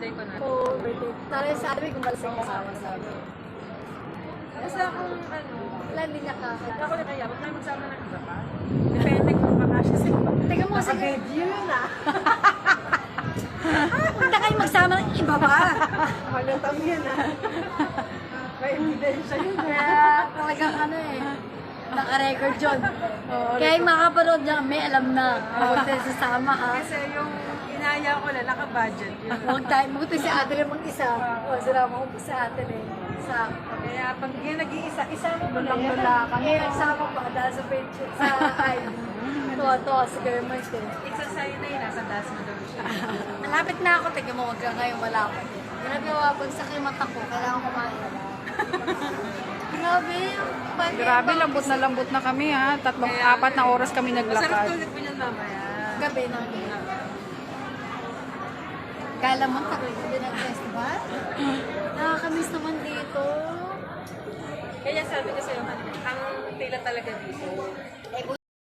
birthday ko na. Oo, birthday. Tara sa amin kung balasang kasama sa amin. Basta kung ano, Wala, hindi nakakala. ako na kaya, huwag tayo magsama ng iba pa. Depende kung makasya sa iba. Teka mo, sige. Naka-video yun ah. Punta kayo magsama ng iba pa. Magatang yan ah. May ebidensya yun ah. Kaya talagang ano eh. Naka-record yun. Kaya yung makapanood niya, may alam na. Huwag tayo sasama ha. Kasi yung inaya ko na, naka-budget yun. Huwag tayo, buti si ate rin mag-isa. O, sinama ko po si ate rin. Sa, Kaya pag yung nag-iisa, isama mo na yan. lula kami. Eh, nagsama pa dahil sa page, sa ay. Tuwa-tuwa si Germans eh. Isa sa'yo na yun, nasa taas mo daw siya. Malapit na ako, tignan mo, huwag ka ngayon malapit. Ginagawa pag sa mata ko, kailangan kumain. Grabe, Grabe, lambot na kami ha. Apat na oras kami Masarap naglakad. tulad mo yan mamaya. gabi na. Kala mo, tagal ko din ang festival? Nakakamiss naman dito. Kaya sabi ko sa'yo, ang tila talaga dito,